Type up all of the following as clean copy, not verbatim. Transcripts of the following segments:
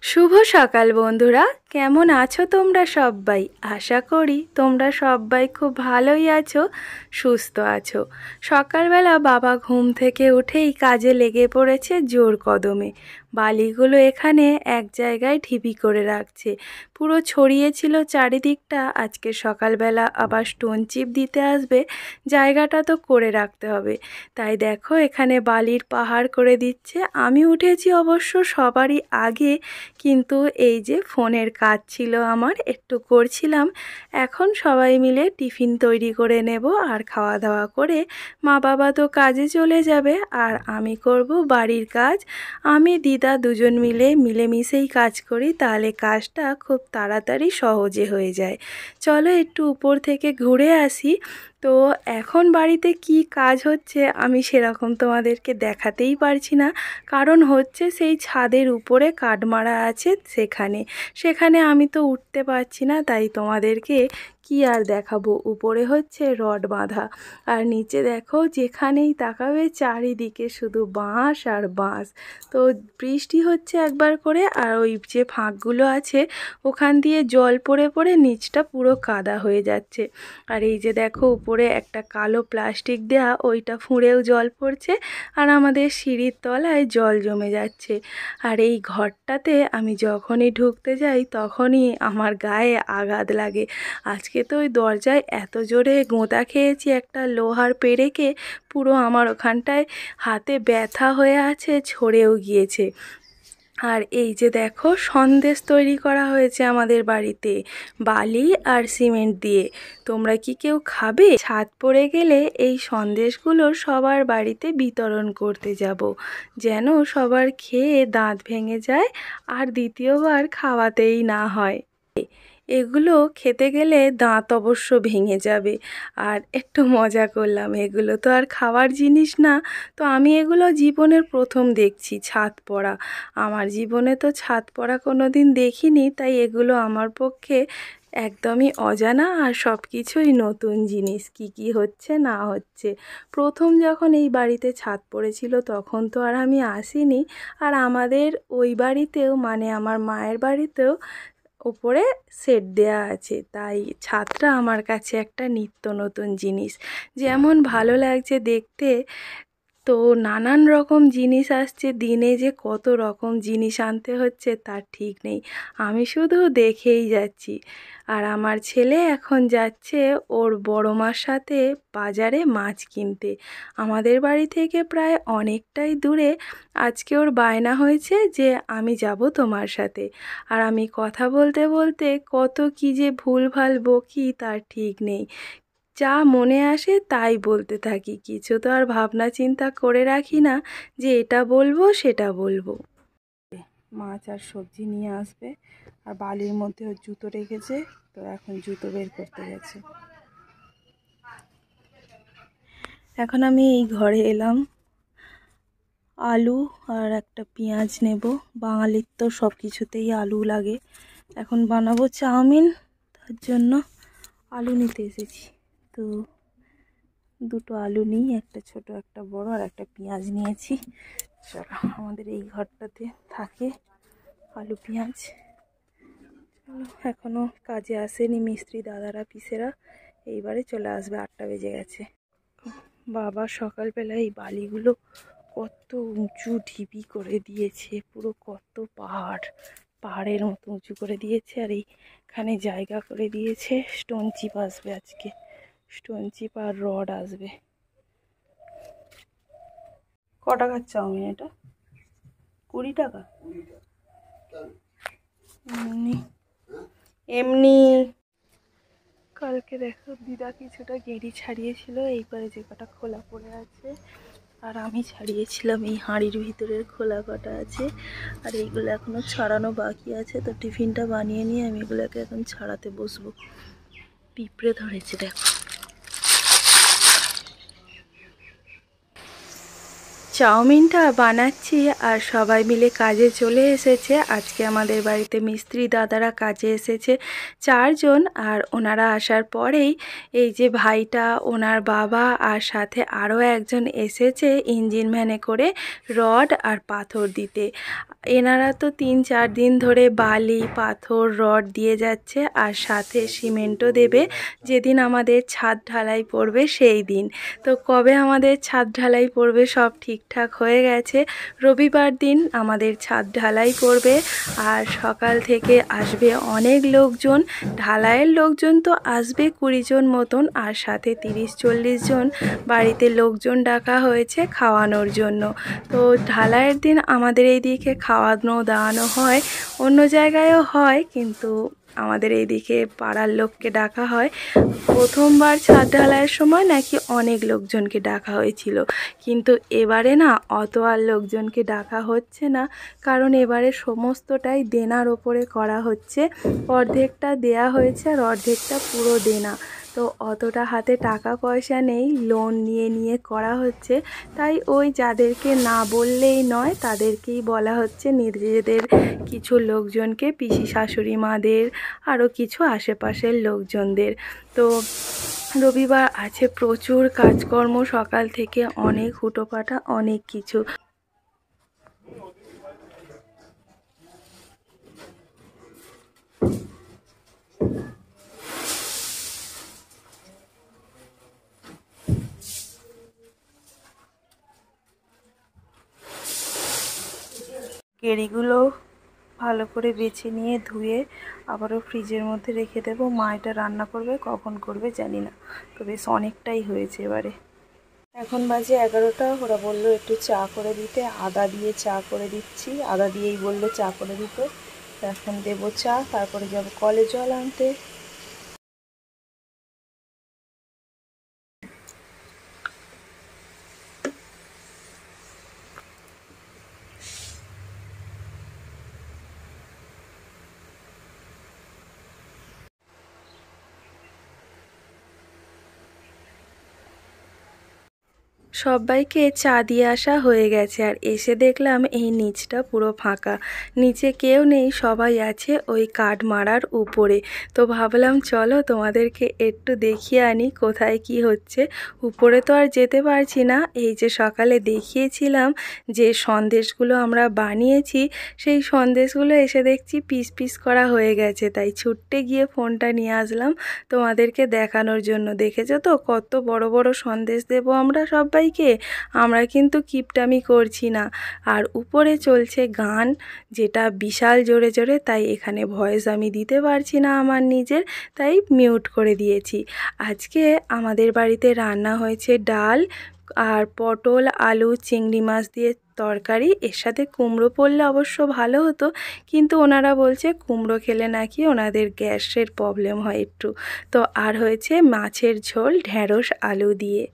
শুভ সকাল বন্ধুরা, কেমন আছো তোমরা সবাই? আশা করি তোমরা সবাই খুব ভালোই আছো, সুস্থ আছো। সকালবেলা বাবা ঘুম থেকে উঠেই কাজে লেগে পড়েছে জোর কদমে। বালিগুলো এখানে এক জায়গায় ঢিপি করে রাখছে, পুরো ছড়িয়েছিল চারিদিকটা। আজকে সকালবেলা আবার স্টোন চিপ দিতে আসবে, জায়গাটা তো করে রাখতে হবে। তাই দেখো এখানে বালির পাহাড় করে দিচ্ছে। আমি উঠেছি অবশ্য সবারই আগে, কিন্তু এই যে ফোনের কাজ ছিল আমার, একটু করছিলাম। এখন সবাই মিলে টিফিন তৈরি করে নেব, আর খাওয়া দাওয়া করে মা বাবা তো কাজে চলে যাবে, আর আমি করব বাড়ির কাজ। আমি দিদা দুজন মিলেমিশেই কাজ করি, তাহলে কাজটা খুব তাড়াতাড়ি সহজে হয়ে যায়। চলো একটু উপর থেকে ঘুরে আসি। তো এখন বাড়িতে কি কাজ হচ্ছে আমি সেরকম তোমাদেরকে দেখাতেই পারছি না, কারণ হচ্ছে সেই ছাদের উপরে কাঠমারা আছে, সেখানে আমি তো উঠতে পারছি না, তাই তোমাদেরকে কি আর দেখাবো। উপরে হচ্ছে রড বাঁধা, আর নিচে দেখো যেখানেই তাকাবে চারিদিকে শুধু বাঁশ আর বাঁশ। তো বৃষ্টি হচ্ছে একবার করে, আর ওই যে ফাঁকগুলো আছে ওখান দিয়ে জল পড়ে পড়ে নিচটা পুরো কাদা হয়ে যাচ্ছে। আর এই যে দেখো উপরে একটা কালো প্লাস্টিক দেয়া, ওইটা ফুঁড়েও জল পড়ছে, আর আমাদের সিঁড়ির তলায় জল জমে যাচ্ছে। আর এই ঘরটাতে আমি যখনই ঢুকতে যাই তখনই আমার গায়ে আঘাত লাগে। আজকে তো ওই দরজায় এত জোরে গোঁতা খেয়েছি একটা লোহার পেরেকে, পুরো আমার ওখানটায় হাতে ব্যথা হয়ে আছে, ছড়েও গিয়েছে। আর এই যে দেখো সন্দেশ তৈরি করা হয়েছে আমাদের বাড়িতে বালি আর সিমেন্ট দিয়ে। তোমরা কি কেউ খাবে? ছাদ পড়ে গেলে এই সন্দেশগুলো সবার বাড়িতে বিতরণ করতে যাব, যেন সবার খেয়ে দাঁত ভেঙে যায় আর দ্বিতীয়বার খাওয়াতেই না হয়। এগুলো খেতে গেলে দাঁত অবশ্য ভেঙে যাবে। আর একটু মজা করলাম, এগুলো তো আর খাওয়ার জিনিস না। তো আমি এগুলো জীবনের প্রথম দেখছি ছাদ পড়া। আমার জীবনে তো ছাদ পড়া কোনো দিন দেখিনি, তাই এগুলো আমার পক্ষে একদমই অজানা, আর সব কিছুই নতুন জিনিস, কি হচ্ছে না হচ্ছে। প্রথম যখন এই বাড়িতে ছাদ পড়েছিল তখন তো আর আমি আসিনি। আর আমাদের ওই বাড়িতেও, মানে আমার মায়ের বাড়িতেও ওপরে সেট দেয়া আছে, তাই ছাদটা আমার কাছে একটা নিত্য নতুন জিনিস। যেমন ভালো লাগছে দেখতে, তো নানান রকম জিনিস আসছে, দিনে যে কত রকম জিনিস আনতে হচ্ছে তার ঠিক নেই। আমি শুধু দেখেই যাচ্ছি। আর আমার ছেলে এখন যাচ্ছে ওর বড় মার সাথে বাজারে মাছ কিনতে, আমাদের বাড়ি থেকে প্রায় অনেকটাই দূরে। আজকে ওর বায়না হয়েছে যে আমি যাব তোমার সাথে। আর আমি কথা বলতে বলতে কত কি যে ভুলভাল বকি তার ঠিক নেই। যা মনে আসে তাই বলতে থাকি, কিছু তো আর ভাবনা চিন্তা করে রাখি না যে এটা বলবো সেটা বলবো। মাছ আর সবজি নিয়ে আসবে, আর বালির মধ্যে ওর জুতো রেখেছে, তো এখন জুতো বের করতে গেছে। এখন আমি এই ঘরে এলাম, আলু আর একটা পেঁয়াজ নেব। বাঙালির তো সব কিছুতেই আলু লাগে। এখন বানাবো চাউমিন, তার জন্য আলু নিতে এসেছি। তো দুটো আলু নিই, একটা ছোট একটা বড়, আর একটা পেঁয়াজ নিয়েছি। চলো, আমাদের এই ঘরটাতে থাকে আলু পেঁয়াজ। চলো, এখনও কাজে আসেনি মিস্ত্রি দাদারা পিসেরা, এইবারে চলে আসবে, 8টা বেজে গেছে। বাবা সকালবেলায় এই বালিগুলো কত উঁচু ঢিপি করে দিয়েছে, পুরো কত পাহাড়ের মতো উঁচু করে দিয়েছে। আর এইখানে জায়গা করে দিয়েছে, স্টোন চিপ আসবে আজকে, স্টোন চিপ আর রড আসবে। ক টাকার চাউমিন এটা? 20 টাকা এমনি এমনি। কালকে দেখো দিদা কিছুটা গেঁড়ি ছাড়িয়েছিল, এইবারে যে কটা খোলা পড়ে আছে, আর আমি ছাড়িয়েছিলাম এই হাঁড়ির ভিতরের খোলা কটা আছে, আর এইগুলো এখনো ছাড়ানো বাকি আছে। তো টিফিনটা বানিয়ে নিয়ে আমি এগুলোকে এখন ছাড়াতে বসবো। পিঁপড়ে ধরেছে দেখো। চাউমিনটা বানাচ্ছি, আর সবাই মিলে কাজে চলে এসেছে। আজকে আমাদের বাড়িতে মিস্ত্রি দাদারা কাজে এসেছে 4 জন, আর ওনারা আসার পরেই এই যে ভাইটা, ওনার বাবা, আর সাথে আরও একজন এসেছে ইঞ্জিন ভ্যানে করে রড আর পাথর দিতে। এনারা তো 3-4 দিন ধরে বালি পাথর রড দিয়ে যাচ্ছে আর সাথে সিমেন্টও দেবে যেদিন আমাদের ছাদ ঢালাই পড়বে সেই দিন। তো কবে আমাদের ছাদ ঢালাই পড়বে সব ঠিকঠাক হয়ে গেছে। রবিবার দিন আমাদের ছাদ ঢালাই পড়বে আর সকাল থেকে আসবে অনেক লোকজন। ঢালাইয়ের লোকজন তো আসবে 20 জন মতন আর সাথে 30-40 জন বাড়িতে লোকজন ডাকা হয়েছে খাওয়ানোর জন্য। তো ঢালাইয়ের দিন আমাদের এইদিকে খাওয়ানো দাওয়ানো হয়, অন্য জায়গায়ও হয় কিন্তু আমাদের এইদিকে পাড়ার লোককে ডাকা হয়। প্রথমবার ছাদ ঢালাইয়ের সময় নাকি অনেক লোকজনকে ডাকা হয়েছিল, কিন্তু এবারে না অত আর লোকজনকে ডাকা হচ্ছে না, কারণ এবারে সমস্তটাই দেনার ওপরে করা হচ্ছে। অর্ধেকটা দেয়া হয়েছে আর অর্ধেকটা পুরো দেনা। তো অতটা হাতে টাকা পয়সা নেই, লোন নিয়ে নিয়ে করা হচ্ছে। তাই ওই যাদেরকে না বললেই নয় তাদেরকেই বলা হচ্ছে, নিজেদের কিছু লোকজনকে, পিসি শাশুড়ি মাদের, আরও কিছু আশেপাশের লোকজনদের। তো রবিবার আছে, প্রচুর কাজকর্ম সকাল থেকে, অনেক হুটোপাটা অনেক কিছু। কেরিগুলো ভালো করে বেছে নিয়ে ধুয়ে আবারও ফ্রিজের মধ্যে রেখে দেবো। মা এটা রান্না করবে, কখন করবে জানি না, তো বেশ অনেকটাই হয়েছে এবারে। এখন বাজে 11টা। ওরা বললো একটু চা করে দিতে, আদা দিয়ে চা করে দিচ্ছি, আদা দিয়েই বললো চা করে দিতে। এখন দেবো চা, তারপরে যাবো কলে জল আনতে। সবাইকে চা দিয়ে আসা হয়ে গেছে আর এসে দেখলাম এই নিচটা পুরো ফাঁকা, নিচে কেউ নেই, সবাই আছে ওই কাঠ মারার উপরে। তো ভাবলাম চলো তোমাদেরকে একটু দেখিয়ে আনি কোথায় কি হচ্ছে। উপরে তো আর যেতে পারছি না। এই যে সকালে দেখিয়েছিলাম যে সন্দেশগুলো আমরা বানিয়েছি, সেই সন্দেশগুলো এসে দেখছি পিস পিস করা হয়ে গেছে, তাই ছুট্টে গিয়ে ফোনটা নিয়ে আসলাম তোমাদেরকে দেখানোর জন্য। দেখেছো তো কত বড় বড় সন্দেশ দেবো আমরা সবাইকে। আমরা কিন্তু কিপটামি করছি না। আর উপরে চলছে গান, যেটা বিশাল জোরে জোরে, তাই এখানে ভয়েস আমি দিতে পারছি না আমার নিজের, তাই মিউট করে দিয়েছি। আজকে আমাদের বাড়িতে রান্না হয়েছে ডাল আর পটল আলু চিংড়ি মাছ দিয়ে তরকারি, এর সাথে কুমড়ো পড়লে অবশ্য ভালো হতো, কিন্তু ওনারা বলছে কুমড়ো খেলে নাকি ওনাদের গ্যাসের প্রবলেম হয় একটু। তো আর হয়েছে মাছের ঝোল ঢ্যাঁড়স আলু দিয়ে।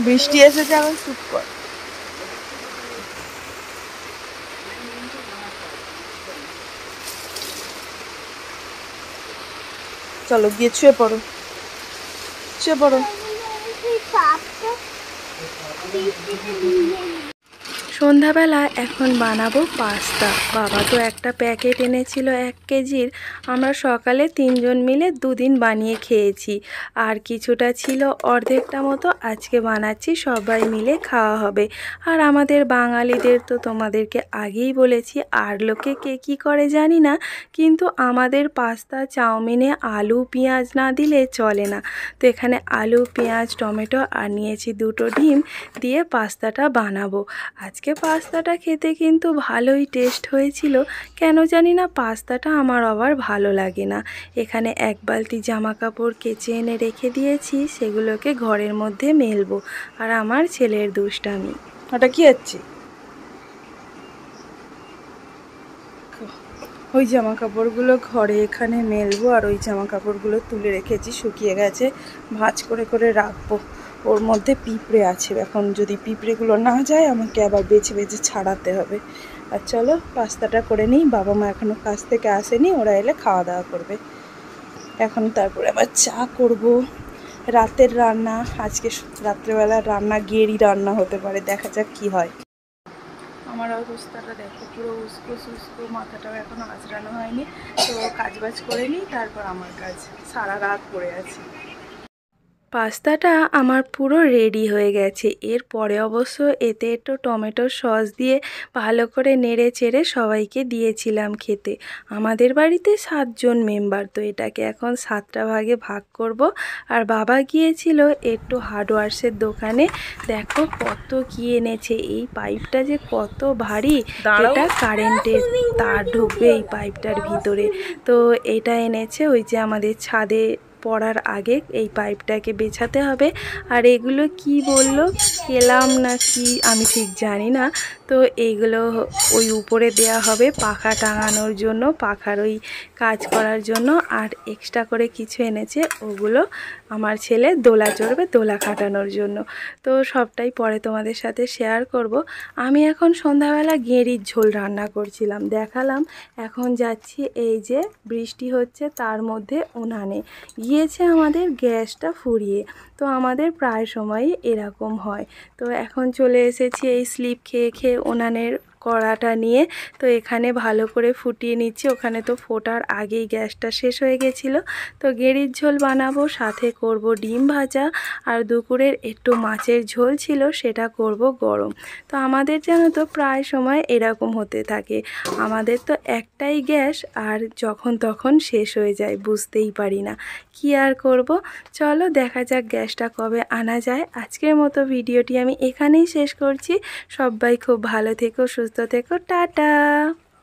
বৃষ্টি এসেছে, এখন চুপ কর। চলো গিয়ে শুয়ে পড়ো, শুয়ে পড়ো। সন্ধ্যাবেলা এখন বানাবো পাস্তা। বাবা তো একটা প্যাকেট এনেছিল 1 কেজির, আমরা সকালে 3 জন মিলে 2 দিন বানিয়ে খেয়েছি, আর কিছুটা ছিল অর্ধেকটা মতো আজকে বানাচ্ছি, সবাই মিলে খাওয়া হবে। আর আমাদের বাঙালিদের তো তোমাদেরকে আগেই বলেছি, আর লোকে কে কী করে জানি না, কিন্তু আমাদের পাস্তা চাউমিনে আলু পেঁয়াজ না দিলে চলে না। তো এখানে আলু পেঁয়াজ টমেটো আর নিয়েছি 2টো ডিম দিয়ে পাস্তাটা বানাবো। আজকে পাস্তাটা খেতে কিন্তু ভালোই টেস্ট হয়েছিল, কেন জানি না পাস্তাটা আমার আবার ভালো লাগে না। এখানে 1 বালতি জামা কাপড় কেচে এনে রেখে দিয়েছি, সেগুলোকে ঘরের মধ্যে মেলবো। আর আমার ছেলের দুষ্টামি। ওটা কি হচ্ছে? ওই জামা কাপড়গুলো ঘরে এখানে মেলবো, আর ওই জামা কাপড়গুলো তুলে রেখেছি, শুকিয়ে গেছে, ভাঁজ করে করে রাখবো। ওর মধ্যে পিঁপড়ে আছে, এখন যদি পিঁপড়েগুলো না যায় আমাকে আবার বেছে বেছে ছাড়াতে হবে। আর চলো পাস্তাটা করে নিই, বাবা মা এখনও কাজ থেকে আসেনি, ওরা এলে খাওয়া দাওয়া করবে। এখন তারপরে আবার চা করব। রাতের রান্না আজকে, রাত্রেবেলা রান্না গেরি রান্না হতে পারে, দেখা যাক কি হয়। আমার অবস্থাটা দেখো, পুরো উস্কো সুস্কো, মাথাটাও এখনো আঁচড়ানো হয়নি। তো কাজবাজ করে নিই, তারপর আমার কাজ, সারা রাত পড়ে আছি। পাস্তাটা আমার পুরো রেডি হয়ে গেছে। এরপরে অবশ্য এতে একটু টমেটো সস দিয়ে ভালো করে নেড়ে চেড়ে সবাইকে দিয়েছিলাম খেতে। আমাদের বাড়িতে 7 জন মেম্বার, তো এটাকে এখন 7টা ভাগে ভাগ করব। আর বাবা গিয়েছিল একটু হার্ডওয়্যার্সের দোকানে। দেখো কত কি এনেছে। এই পাইপটা যে কত ভারী, এটা কারেন্টের তার ঢুকবে এই পাইপটার ভিতরে। তো এটা এনেছে, ওই যে আমাদের ছাদে পড়ার আগে এই পাইপটাকে বেছাতে হবে। আর এগুলো কি বললো, কেলাম না কি আমি ঠিক জানি না। তো এইগুলো ওই উপরে দেয়া হবে পাখা টাঙানোর জন্য, পাখার ওই কাজ করার জন্য। আর এক্সট্রা করে কিছু এনেছে, ওগুলো আমার ছেলে দোলা চড়বে, দোলা খাটানোর জন্য। তো সবটাই পরে তোমাদের সাথে শেয়ার করব। আমি এখন সন্ধ্যাবেলা গেঁড়ির ঝোল রান্না করছিলাম, দেখালাম। এখন যাচ্ছি, এই যে বৃষ্টি হচ্ছে তার মধ্যে উনানে গিয়েছে আমাদের গ্যাসটা ফুরিয়ে। তো আমাদের প্রায় সময়ই এরকম হয়। তো এখন চলে এসেছি এই স্লিপ খেয়ে খেয়ে উনানের কড়াটা নিয়ে। তো এখানে ভালো করে ফুটিয়ে নিচ্ছি। ওখানে তো ফোটার আগেই গ্যাসটা শেষ হয়ে গেছিলো। তো গেঁড়ির ঝোল বানাবো, সাথে করব ডিম ভাজা, আর দুপুরের একটু মাছের ঝোল ছিল, সেটা করব গরম। তো আমাদের জানো তো প্রায় সময় এরকম হতে থাকে। আমাদের তো একটাই গ্যাস, আর যখন তখন শেষ হয়ে যায়, বুঝতেই পারি না কি আর করব। চলো দেখা যাক গ্যাসটা কবে আনা যায়। আজকের মতো ভিডিওটি আমি এখানেই শেষ করছি। সবাই খুব ভালো থেকো, সুস্থ থেকো, টাটা।